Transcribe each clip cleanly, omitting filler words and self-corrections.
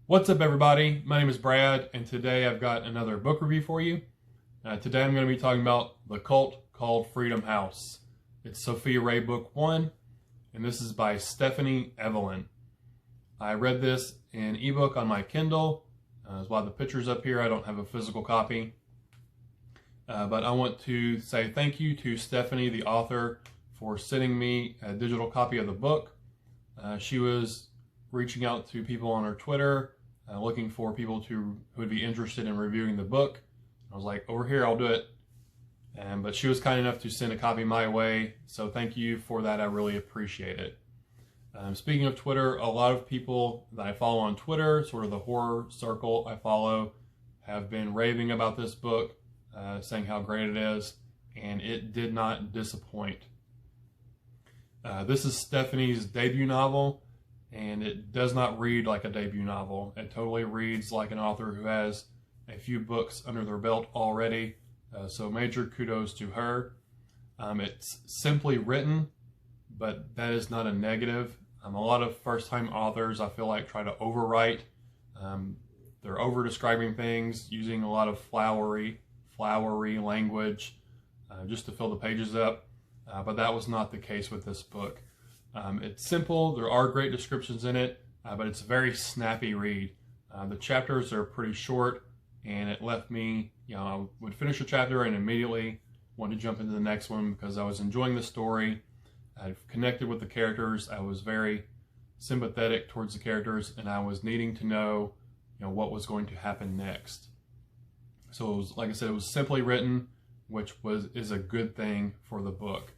What's up, everybody? My name is Brad, and today I've got another book review for you. Today I'm going to be talking about The Cult Called Freedom House. It's Sophia Ray Book 1, and this is by Stephanie Evelyn. I read this in ebook on my Kindle. That's why the picture's up here. I don't have a physical copy. But I want to say thank you to Stephanie, the author, for sending me a digital copy of the book. She was reaching out to people on her Twitter, looking for people who would be interested in reviewing the book. I was like, over here, I'll do it. But she was kind enough to send a copy my way, so thank you for that. I really appreciate it. Speaking of Twitter, a lot of people that I follow on Twitter, sort of the horror circle I follow, have been raving about this book, saying how great it is, and it did not disappoint. This is Stephanie's debut novel, and it does not read like a debut novel. It totally reads like an author who has a few books under their belt already, so major kudos to her. It's simply written, but that is not a negative. A lot of first-time authors, I feel like, try to overwrite. They're over-describing things, using a lot of flowery language just to fill the pages up, but that was not the case with this book. It's simple, there are great descriptions in it, but it's a very snappy read. The chapters are pretty short, and it left me, I would finish a chapter and immediately want to jump into the next one because I was enjoying the story. I've connected with the characters. I was very sympathetic towards the characters, and I was needing to know, what was going to happen next. So it was, like I said, it was simply written, which is a good thing for the book.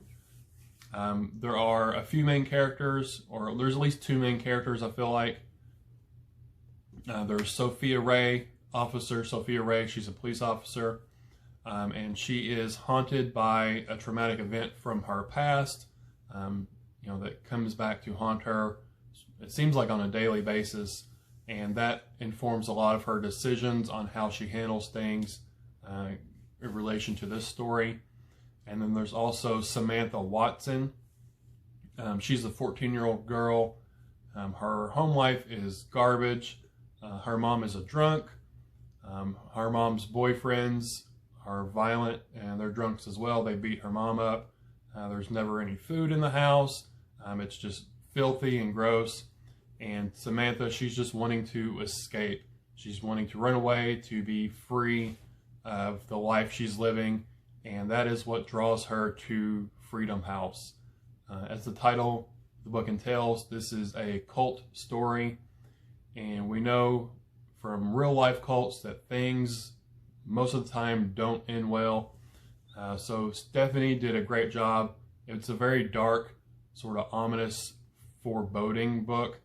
There are a few main characters, or there's at least two main characters, I feel like. There's Sophia Ray, Officer Sophia Ray. She's a police officer, and she is haunted by a traumatic event from her past, that comes back to haunt her, it seems like on a daily basis, and that informs a lot of her decisions on how she handles things in relation to this story. And then there's also Samantha Watson. She's a 14-year-old girl. Her home life is garbage. Her mom is a drunk. Her mom's boyfriends are violent, and they're drunks as well. They beat her mom up. There's never any food in the house. It's just filthy and gross. And Samantha, she's just wanting to escape. She's wanting to run away, to be free of the life she's living. And that is what draws her to Freedom House. As the title of the book entails, this is a cult story. And we know from real life cults that things most of the time don't end well. So Stephanie did a great job. It's a very dark, sort of ominous, foreboding book.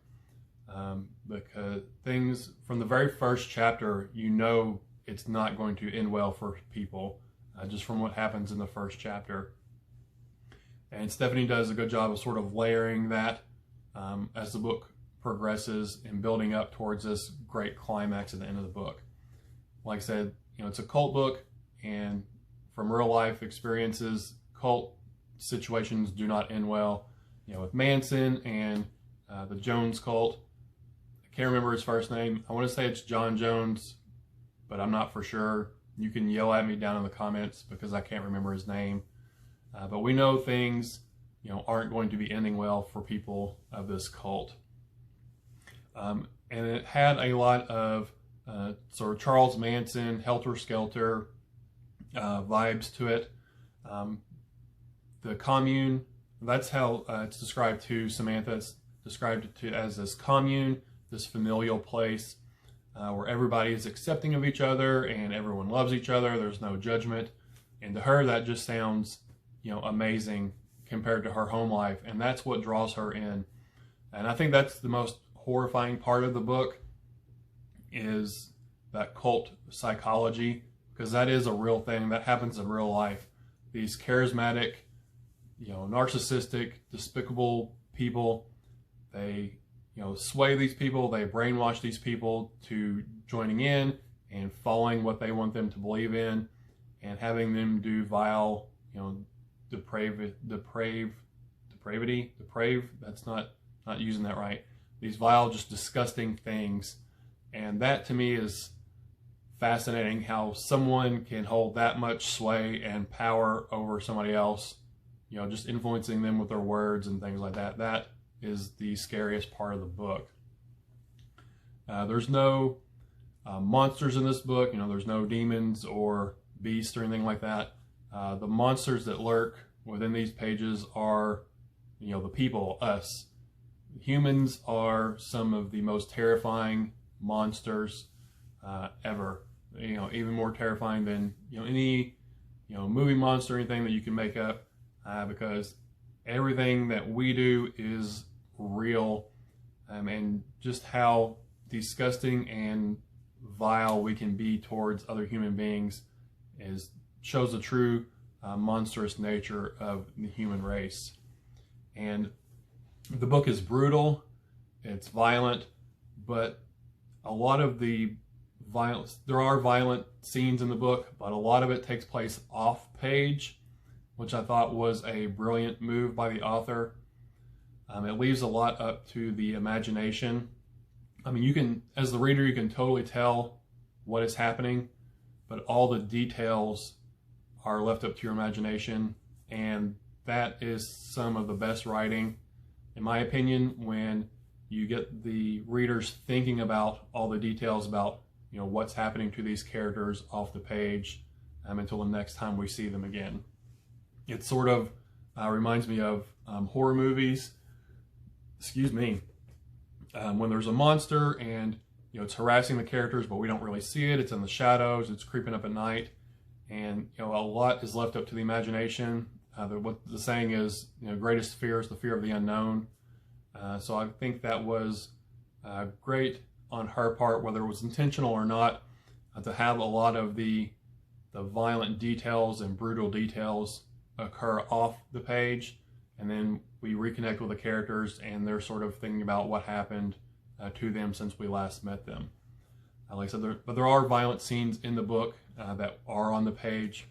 Because things from the very first chapter, it's not going to end well for people. Just from what happens in the first chapter. And Stephanie does a good job of sort of layering that as the book progresses and building up towards this great climax at the end of the book. Like I said, it's a cult book, and from real life experiences, cult situations do not end well. With Manson and the Jones cult, I can't remember his first name. I want to say it's John Jones, but I'm not for sure. You can yell at me down in the comments because I can't remember his name. But we know things, aren't going to be ending well for people of this cult. And it had a lot of sort of Charles Manson, Helter Skelter vibes to it. The commune, that's how it's described to Samantha. It's described as this commune, this familial place. Where everybody is accepting of each other and everyone loves each other. There's no judgment. And to her, that just sounds, amazing compared to her home life. And that's what draws her in. And I think that's the most horrifying part of the book, is that cult psychology, because that is a real thing that happens in real life. These charismatic, narcissistic, despicable people, they sway these people, they brainwash these people to joining in and following what they want them to believe in, and having them do vile, depraved, that's not using that right. These vile, just disgusting things And that to me is fascinating, how someone can hold that much sway and power over somebody else, you know, just influencing them with their words and things like that. That is the scariest part of the book. There's no monsters in this book, you know, there's no demons or beasts or anything like that. The monsters that lurk within these pages are, you know, the people, us. Humans are some of the most terrifying monsters ever. You know, even more terrifying than, you know, any, you know, movie monster or anything that you can make up, because everything that we do is real, and just how disgusting and vile we can be towards other human beings shows the true monstrous nature of the human race. And the book is brutal, it's violent, but a lot of the violence, there are violent scenes in the book, but a lot of it takes place off page, which I thought was a brilliant move by the author. It leaves a lot up to the imagination. I mean, you can, as the reader, you can totally tell what is happening, but all the details are left up to your imagination, and that is some of the best writing, in my opinion, when you get the readers thinking about all the details about, you know, what's happening to these characters off the page until the next time we see them again. It sort of reminds me of horror movies, when there's a monster and, you know, it's harassing the characters, but we don't really see it. It's in the shadows, it's creeping up at night, and, you know, a lot is left up to the imagination. What the saying is, you know, greatest fear is the fear of the unknown. So I think that was great on her part, whether it was intentional or not, to have a lot of the violent details and brutal details occur off the page, and then we reconnect with the characters and they're sort of thinking about what happened to them since we last met them. Like I said, but there are violent scenes in the book that are on the page.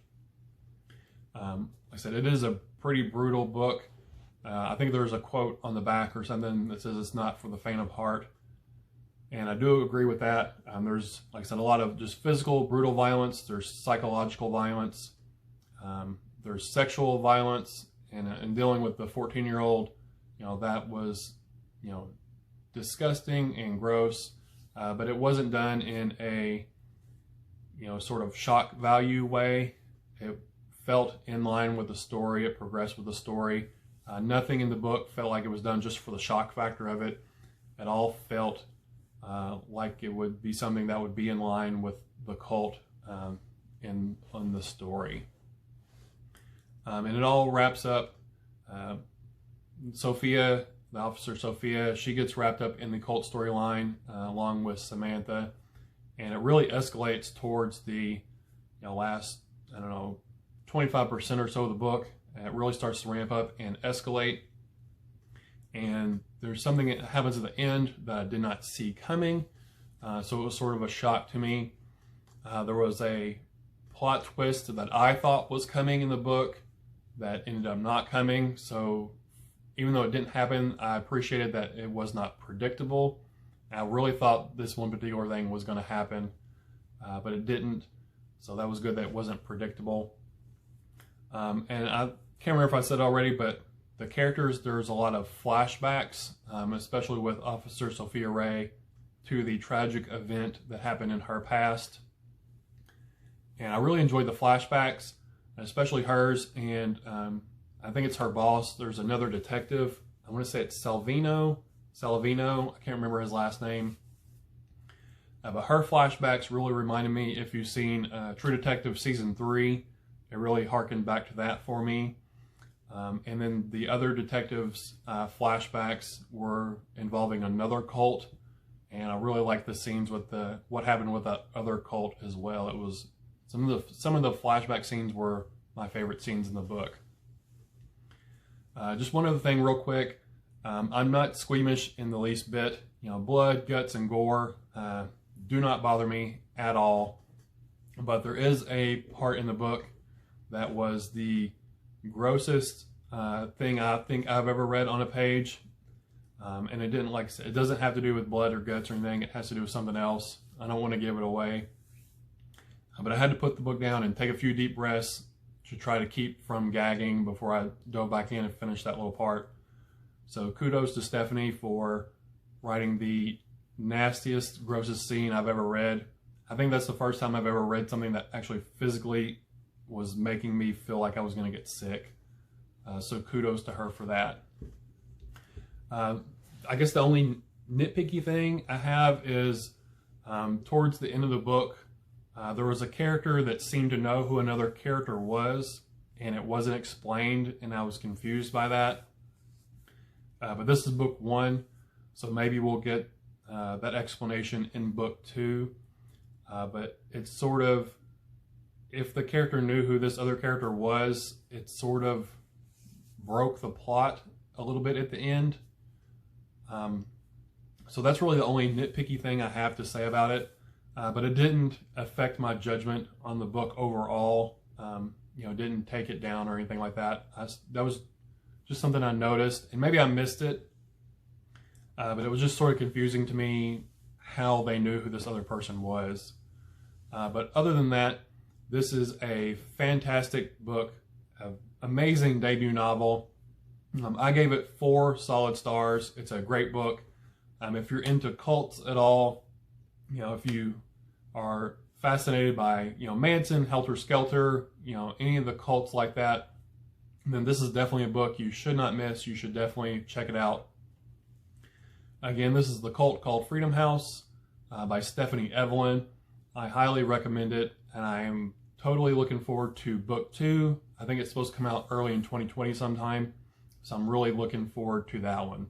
Like I said, it is a pretty brutal book. I think there's a quote on the back or something that says it's not for the faint of heart. And I do agree with that. There's, like I said, a lot of just physical, brutal violence. There's psychological violence. There's sexual violence. And dealing with the 14-year-old, you know, that was, you know, disgusting and gross. But it wasn't done in a, you know, sort of shock value way. It felt in line with the story. It progressed with the story. Nothing in the book felt like it was done just for the shock factor of it. It all felt like it would be something that would be in line with the cult in the story. And it all wraps up. Sophia, the officer Sophia, she gets wrapped up in the cult storyline along with Samantha, and it really escalates towards the, you know, last, I don't know, 25% or so of the book. And it really starts to ramp up and escalate. And there's something that happens at the end that I did not see coming, so it was sort of a shock to me. There was a plot twist that I thought was coming in the book that ended up not coming, so even though it didn't happen, I appreciated that it was not predictable. I really thought this one particular thing was going to happen, but it didn't, so that was good that it wasn't predictable. And I can't remember if I said already, but the characters, there's a lot of flashbacks, especially with Officer Sophia Ray, to the tragic event that happened in her past. And I really enjoyed the flashbacks, especially hers, and I think it's her boss. There's another detective. I want to say it's Salavino. I can't remember his last name. But her flashbacks really reminded me, if you've seen True Detective Season 3, it really harkened back to that for me. And then the other detectives' flashbacks were involving another cult, and I really liked the scenes with what happened with that other cult as well. It was some of the flashback scenes were my favorite scenes in the book. Just one other thing, real quick. I'm not squeamish in the least bit. You know, blood, guts, and gore do not bother me at all. But there is a part in the book that was the grossest thing I think I've ever read on a page. And it didn't, like I said, it doesn't have to do with blood or guts or anything. It has to do with something else. I don't want to give it away. But I had to put the book down and take a few deep breaths to try to keep from gagging before I dove back in and finished that little part. So kudos to Stephanie for writing the nastiest, grossest scene I've ever read. I think that's the first time I've ever read something that actually physically was making me feel like I was going to get sick. So kudos to her for that. I guess the only nitpicky thing I have is towards the end of the book, there was a character that seemed to know who another character was, and it wasn't explained, and I was confused by that. But this is book 1, so maybe we'll get that explanation in book 2. But it's sort of, if the character knew who this other character was, it sort of broke the plot a little bit at the end. So that's really the only nitpicky thing I have to say about it. But it didn't affect my judgment on the book overall. You know, didn't take it down or anything like that. That was just something I noticed, and maybe I missed it. But it was just sort of confusing to me how they knew who this other person was. But other than that, this is a fantastic book, an amazing debut novel. I gave it 4 solid stars. It's a great book. If you're into cults at all, you know, if you are fascinated by, you know, Manson, Helter Skelter, you know, any of the cults like that, then this is definitely a book you should not miss. You should definitely check it out. Again, this is The Cult Called Freedom House by Stephanie Evelyn. I highly recommend it, and I am totally looking forward to book 2. I think it's supposed to come out early in 2020 sometime, so I'm really looking forward to that one.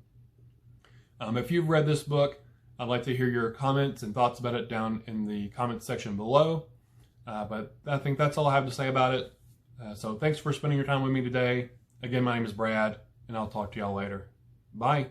If you've read this book, I'd like to hear your comments and thoughts about it down in the comments section below. But I think that's all I have to say about it. So thanks for spending your time with me today. Again, my name is Brad, and I'll talk to y'all later. Bye.